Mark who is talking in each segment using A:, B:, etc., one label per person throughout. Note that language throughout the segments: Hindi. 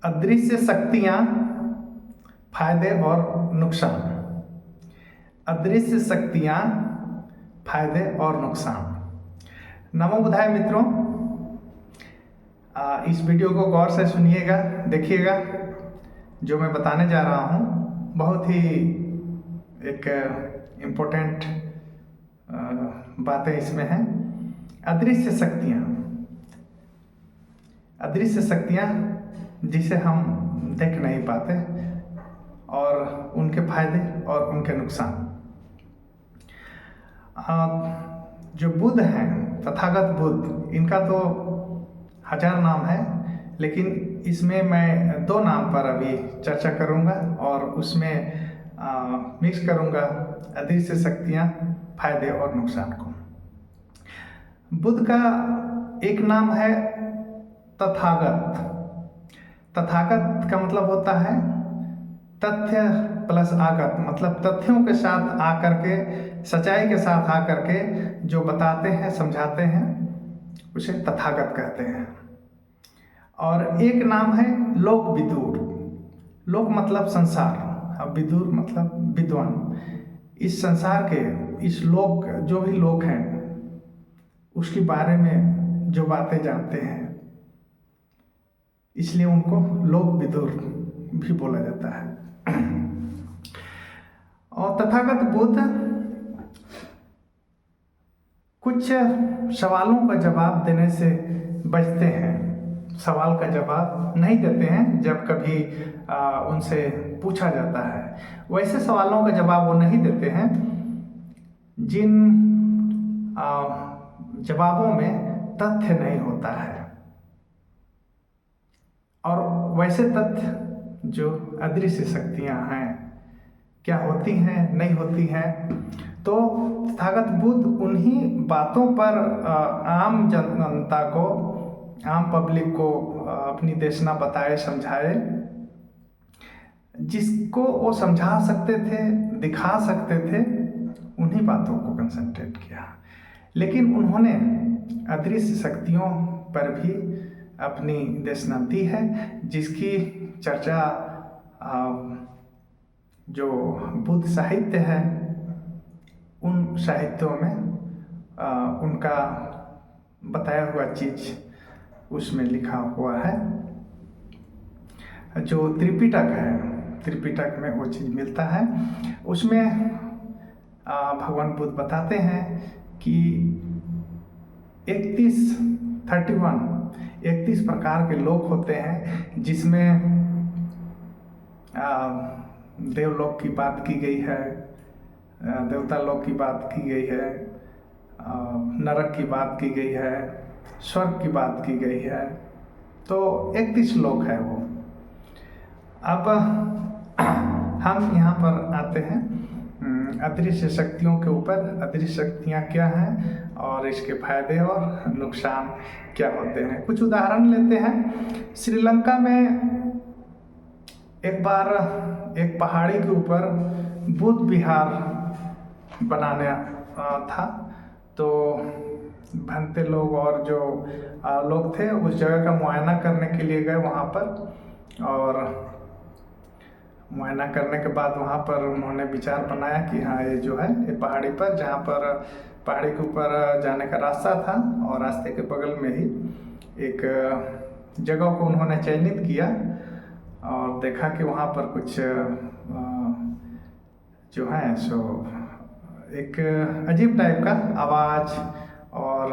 A: अदृश्य शक्तियाँ, फायदे और नुकसान। अदृश्य शक्तियाँ, फायदे और नुकसान। नमो बुधाय मित्रों, इस वीडियो को गौर से सुनिएगा, देखिएगा। जो मैं बताने जा रहा हूँ बहुत ही एक इम्पोर्टेंट बातें इसमें हैं। अदृश्य शक्तियाँ, अदृश्य शक्तियाँ जिसे हम देख नहीं पाते, और उनके फायदे और उनके नुकसान। जो बुद्ध हैं, तथागत बुद्ध, इनका तो 1000 नाम है, लेकिन इसमें मैं 2 नाम पर अभी चर्चा करूंगा और उसमें मिक्स करूंगा अदृश्य शक्तियाँ, फायदे और नुकसान को। बुद्ध का एक नाम है तथागत। तथागत का मतलब होता है तथ्य प्लस आगत, मतलब तथ्यों के साथ आकर के, सच्चाई के साथ आकर के जो बताते हैं, समझाते हैं, उसे तथागत कहते हैं। और एक नाम है लोक विदुर। लोक मतलब संसार, अब विदुर मतलब विद्वान। इस संसार के, इस लोक, जो भी लोक हैं, उसके बारे में जो बातें जानते हैं, इसलिए उनको लोक विदुर भी बोला जाता है। और तथागत बुद्ध कुछ सवालों का जवाब देने से बचते हैं। सवाल का जवाब नहीं देते हैं जब कभी उनसे पूछा जाता है। वैसे सवालों का जवाब वो नहीं देते हैं जिन जवाबों में तथ्य नहीं होता है। और वैसे तथ्य जो अदृश्य शक्तियाँ हैं, क्या होती हैं, नहीं होती हैं, तो तथागत बुद्ध उन्हीं बातों पर आम जनता को, आम पब्लिक को अपनी देशना बताए, समझाए, जिसको वो समझा सकते थे, दिखा सकते थे, उन्हीं बातों को कंसंट्रेट किया। लेकिन उन्होंने अदृश्य शक्तियों पर भी अपनी देशना दी है, जिसकी चर्चा जो बुद्ध साहित्य है, उन साहित्यों में उनका बताया हुआ चीज उसमें लिखा हुआ है। जो त्रिपिटक है, त्रिपिटक में वो चीज मिलता है। उसमें भगवान बुद्ध बताते हैं कि 31 प्रकार के लोग होते हैं, जिसमें देवलोक की बात की गई है, देवता लोक की बात की गई है, नरक की बात की गई है, स्वर्ग की बात की गई है। तो 31 लोक है वो। अब हम यहाँ पर आते हैं अदृश्य शक्तियों के ऊपर। अदृश्य शक्तियाँ क्या हैं और इसके फायदे और नुकसान क्या होते हैं। कुछ उदाहरण लेते हैं। श्रीलंका में एक बार एक पहाड़ी के ऊपर बुद्ध विहार बनाने था। तो भंते लोग और जो लोग थे उस जगह का मुआयना करने के लिए गए वहाँ पर, और मुआयना करने के बाद वहाँ पर उन्होंने विचार बनाया कि हाँ, ये जो है, ये पहाड़ी पर, जहाँ पर पहाड़ी के ऊपर जाने का रास्ता था, और रास्ते के बगल में ही एक जगह को उन्होंने चयनित किया, और देखा कि वहाँ पर कुछ जो है सो एक अजीब टाइप का आवाज़ और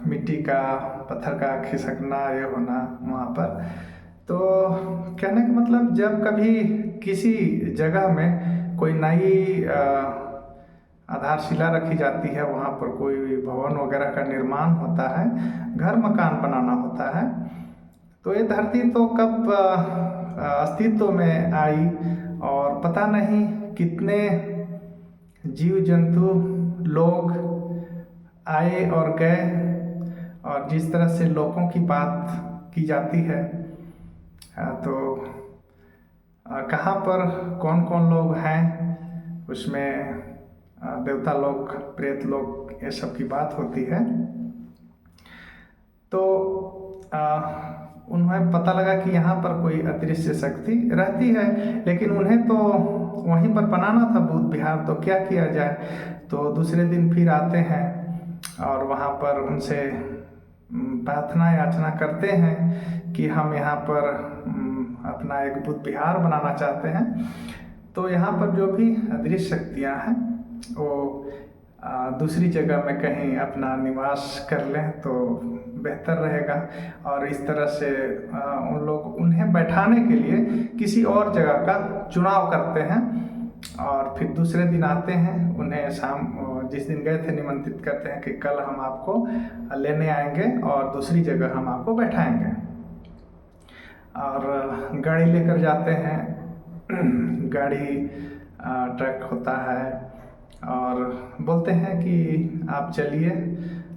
A: मिट्टी का, पत्थर का खिसकना, ये होना वहाँ पर। तो कहने का मतलब, जब कभी किसी जगह में कोई नई आधारशिला रखी जाती है, वहाँ पर कोई भवन वगैरह का निर्माण होता है, घर मकान बनाना होता है, तो ये धरती तो कब अस्तित्व में आई, और पता नहीं कितने जीव जंतु लोग आए और गए। और जिस तरह से लोगों की बात की जाती है, तो कहाँ पर कौन कौन लोग हैं, उसमें देवता लोग, प्रेत लोग, ये सब की बात होती है। तो उन्हें पता लगा कि यहाँ पर कोई अदृश्य शक्ति रहती है, लेकिन उन्हें तो वहीं पर बनाना था बुद्ध विहार, तो क्या किया जाए। तो दूसरे दिन फिर आते हैं और वहाँ पर उनसे प्रार्थना याचना करते हैं कि हम यहाँ पर अपना एक बुद्ध विहार बनाना चाहते हैं। तो यहाँ पर जो भी अदृश्य शक्तियाँ हैं वो दूसरी जगह में कहीं अपना निवास कर लें तो बेहतर रहेगा। और इस तरह से उन लोग उन्हें बैठाने के लिए किसी और जगह का चुनाव करते हैं और फिर दूसरे दिन आते हैं, उन्हें शाम जिस दिन गए थे निमंत्रित करते हैं कि कल हम आपको लेने आएंगे और दूसरी जगह हम आपको बैठाएंगे। और गाड़ी लेकर जाते हैं, गाड़ी ट्रक होता है और बोलते हैं कि आप चलिए,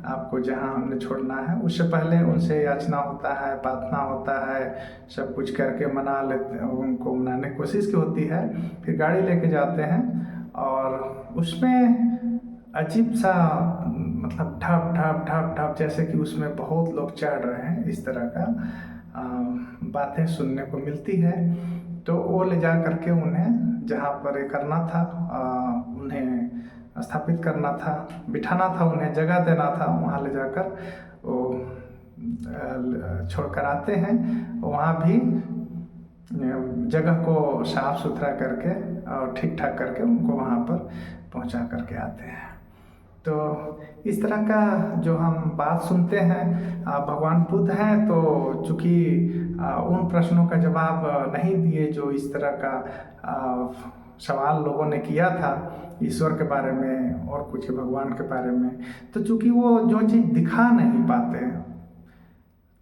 A: आपको जहाँ हमने छोड़ना है। उससे पहले उनसे याचना होता है, प्रार्थना होता है, सब कुछ करके मना लेते, उनको मनाने की कोशिश की होती है। फिर गाड़ी लेके जाते हैं और उसमें अजीब सा मतलब ढप ढप ढप ढप जैसे कि उसमें बहुत लोग चढ़ रहे हैं, इस तरह का बातें सुनने को मिलती है। तो वो ले जा करके उन्हें जहाँ पर ये करना था, उन्हें स्थापित करना था, बिठाना था, उन्हें जगह देना था, वहाँ ले जाकर वो छोड़ कर आते हैं। वहाँ भी जगह को साफ सुथरा करके और ठीक ठाक करके उनको वहाँ पर पहुँचा करके आते हैं। तो इस तरह का जो हम बात सुनते हैं, भगवान बुद्ध हैं तो चूँकि उन प्रश्नों का जवाब नहीं दिए जो इस तरह का सवाल लोगों ने किया था ईश्वर के बारे में और कुछ भगवान के बारे में, तो चूँकि वो जो चीज़ दिखा नहीं पाते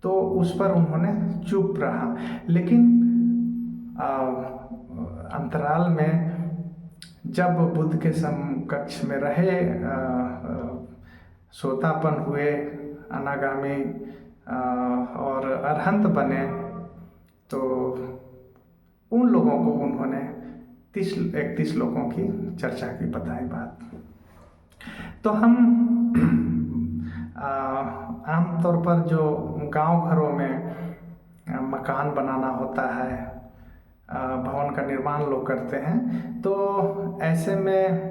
A: तो उस पर उन्होंने चुप रहा। लेकिन अंतराल में जब बुद्ध के समकक्ष में रहे, सोतापन हुए, अनागामी और अरहंत बने, तो उन लोगों को उन्होंने 31 लोगों की चर्चा की बताई बात। तो हम आमतौर पर जो गांव घरों में मकान बनाना होता है, भवन का निर्माण लोग करते हैं, तो ऐसे में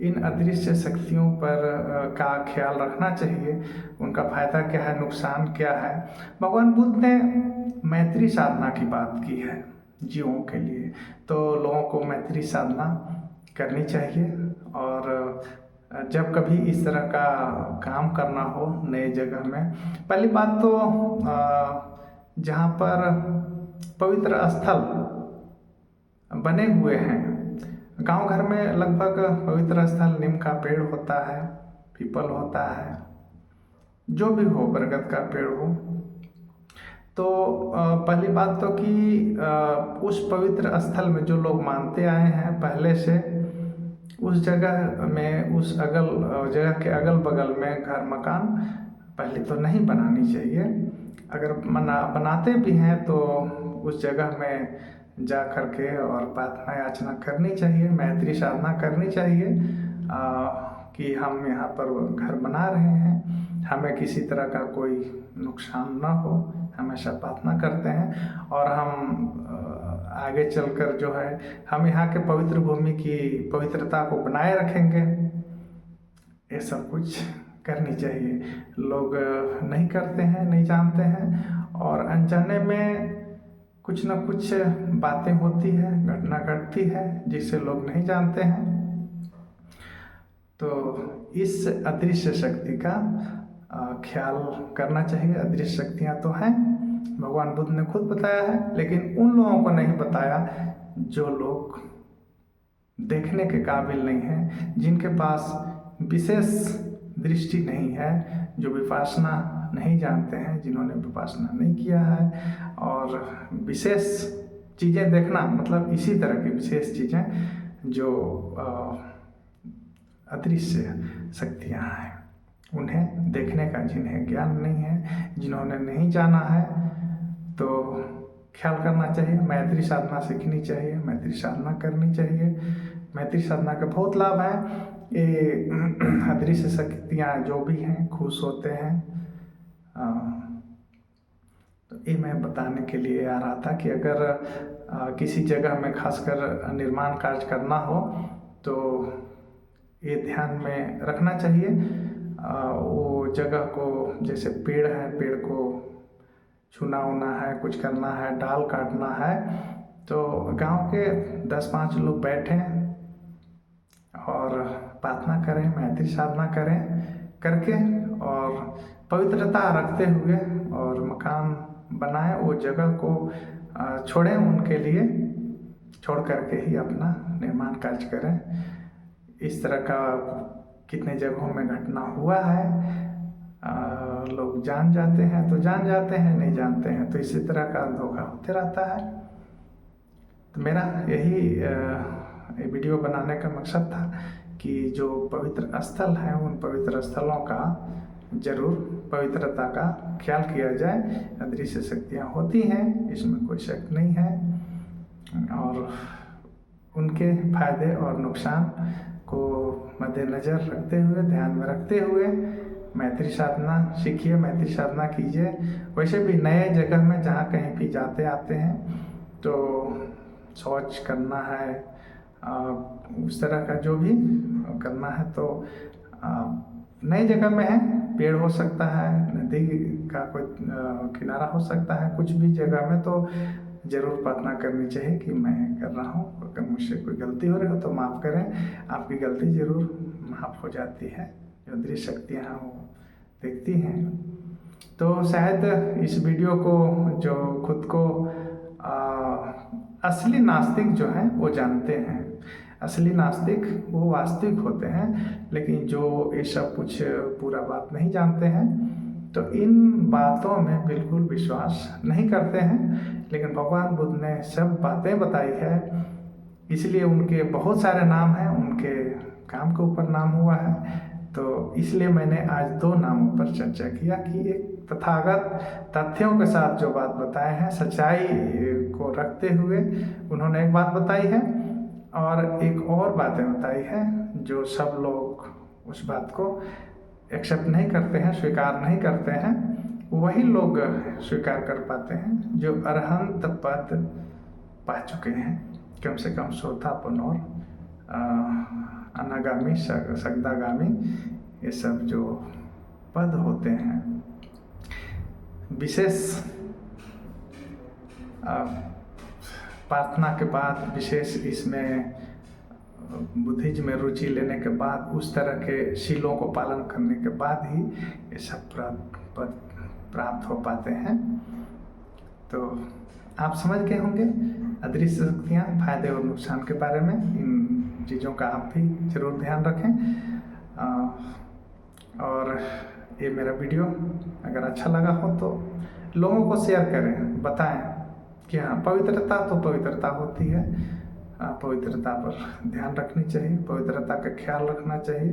A: इन अदृश्य शक्तियों पर का ख्याल रखना चाहिए। उनका फायदा क्या है, नुकसान क्या है। भगवान बुद्ध ने मैत्री साधना की बात की है जीवों के लिए, तो लोगों को मैत्री साधना करनी चाहिए। और जब कभी इस तरह का काम करना हो नए जगह में, पहली बात तो जहाँ पर पवित्र स्थल बने हुए हैं, गांव घर में लगभग पवित्र स्थल नीम का पेड़ होता है, पीपल होता है, जो भी हो, बरगद का पेड़ हो। तो पहली बात तो कि उस पवित्र स्थल में जो लोग मानते आए हैं पहले से, उस जगह में, उस जगह के अगल बगल में घर मकान पहले तो नहीं बनानी चाहिए। अगर बनाते भी हैं तो उस जगह में जा कर के और प्रार्थना याचना करनी चाहिए, मैत्री साधना करनी चाहिए कि हम यहाँ पर घर बना रहे हैं, हमें किसी तरह का कोई नुकसान ना हो, हमेशा प्रार्थना करते हैं और हम आगे चलकर जो है हम यहाँ के पवित्र भूमि की पवित्रता को बनाए रखेंगे। ये सब कुछ करनी चाहिए। लोग नहीं करते हैं, नहीं जानते हैं और अनजाने में कुछ न कुछ बातें होती है, घटना घटती है जिससे लोग नहीं जानते हैं। तो इस अदृश्य शक्ति का ख्याल करना चाहिए। अदृश्य शक्तियाँ तो हैं, भगवान बुद्ध ने खुद बताया है, लेकिन उन लोगों को नहीं बताया जो लोग देखने के काबिल नहीं हैं, जिनके पास विशेष दृष्टि नहीं है, जो विपासना नहीं जानते हैं, जिन्होंने विपासना नहीं किया है। और विशेष चीज़ें देखना मतलब इसी तरह की विशेष चीज़ें जो अदृश्य शक्तियाँ हैं, उन्हें देखने का जिन्हें ज्ञान नहीं है, जिन्होंने नहीं जाना है, तो ख्याल करना चाहिए। मैत्री साधना सीखनी चाहिए, मैत्री साधना करनी चाहिए। मैत्री साधना के बहुत लाभ हैं। ये अदृश्य शक्तियाँ जो भी हैं खुश होते हैं। तो ये मैं बताने के लिए आ रहा था कि अगर किसी जगह में खासकर निर्माण कार्य करना हो तो ये ध्यान में रखना चाहिए। वो जगह को, जैसे पेड़ है, पेड़ को छूना उना है, कुछ करना है, डाल काटना है, तो गांव के 10-5 लोग बैठें और प्रार्थना करें, मैत्री साधना करें करके और पवित्रता रखते हुए और मकान बनाएं, वो जगह को छोड़ें, उनके लिए छोड़ करके ही अपना निर्माण कार्य करें। इस तरह का कितने जगहों में घटना हुआ है। लोग जान जाते हैं तो जान जाते हैं, नहीं जानते हैं तो इसी तरह का धोखा होते रहता है। तो मेरा यही वीडियो बनाने का मकसद था कि जो पवित्र स्थल हैं उन पवित्र स्थलों का जरूर पवित्रता का ख्याल किया जाए। अदृश्य शक्तियाँ होती हैं, इसमें कोई शक नहीं है, और उनके फायदे और नुकसान को मद्देनज़र रखते हुए, ध्यान में रखते हुए मैत्री साधना सीखिए, मैत्री साधना कीजिए। वैसे भी नए जगह में जहाँ कहीं भी जाते आते हैं तो शौच करना है, उस तरह का जो भी करना है, तो नई जगह में है, पेड़ हो सकता है, नदी का कोई किनारा हो सकता है, कुछ भी जगह में तो ज़रूर प्रार्थना करनी चाहिए कि मैं कर रहा हूँ, अगर मुझसे कोई गलती हो रही हो तो माफ़ करें। आपकी गलती ज़रूर माफ़ हो जाती है, जो दृश्य शक्तियाँ हैं वो देखती हैं। तो शायद इस वीडियो को जो खुद को असली नास्तिक जो हैं वो जानते हैं, असली नास्तिक वो वास्तविक होते हैं, लेकिन जो ये सब कुछ पूरा बात नहीं जानते हैं तो इन बातों में बिल्कुल विश्वास नहीं करते हैं। लेकिन भगवान बुद्ध ने सब बातें बताई है, इसलिए उनके बहुत सारे नाम हैं, उनके काम के ऊपर नाम हुआ है। तो इसलिए मैंने आज 2 नामों पर चर्चा किया कि एक तथागत तथ्यों के साथ जो बात बताए हैं, सच्चाई को रखते हुए उन्होंने एक बात बताई है, और एक और बातें बताई है जो सब लोग उस बात को एक्सेप्ट नहीं करते हैं, स्वीकार नहीं करते हैं। वही लोग स्वीकार कर पाते हैं जो अरहंत पद पा चुके हैं, कम से कम सोतापन और अनागामी, सगदागामी, ये सब जो पद होते हैं। विशेष प्रार्थना के बाद, विशेष इसमें बुद्धिज्म में रुचि लेने के बाद, उस तरह के शीलों को पालन करने के बाद ही ये सब पद प्राप्त हो पाते हैं। तो आप समझ गए होंगे अदृश्य शक्तियाँ, फायदे और नुकसान के बारे में। इन चीज़ों का आप भी जरूर ध्यान रखें। और ये मेरा वीडियो अगर अच्छा लगा हो तो लोगों को शेयर करें, बताएं कि हाँ, पवित्रता तो पवित्रता होती है, पवित्रता पर ध्यान रखनी चाहिए, पवित्रता का ख्याल रखना चाहिए,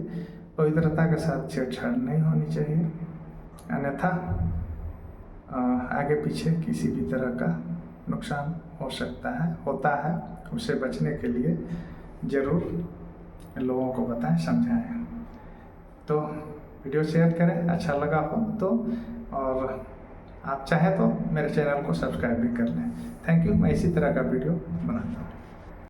A: पवित्रता के साथ छेड़छाड़ नहीं होनी चाहिए, अन्यथा आगे पीछे किसी भी तरह का नुकसान हो सकता है, होता है। उससे बचने के लिए ज़रूर लोगों को बताएं, समझाएं। तो वीडियो शेयर करें, अच्छा लगा हो तो, और आप चाहें तो मेरे चैनल को सब्सक्राइब भी कर लें। Thank you. मैं इसी तरह का वीडियो बनाता हूँ।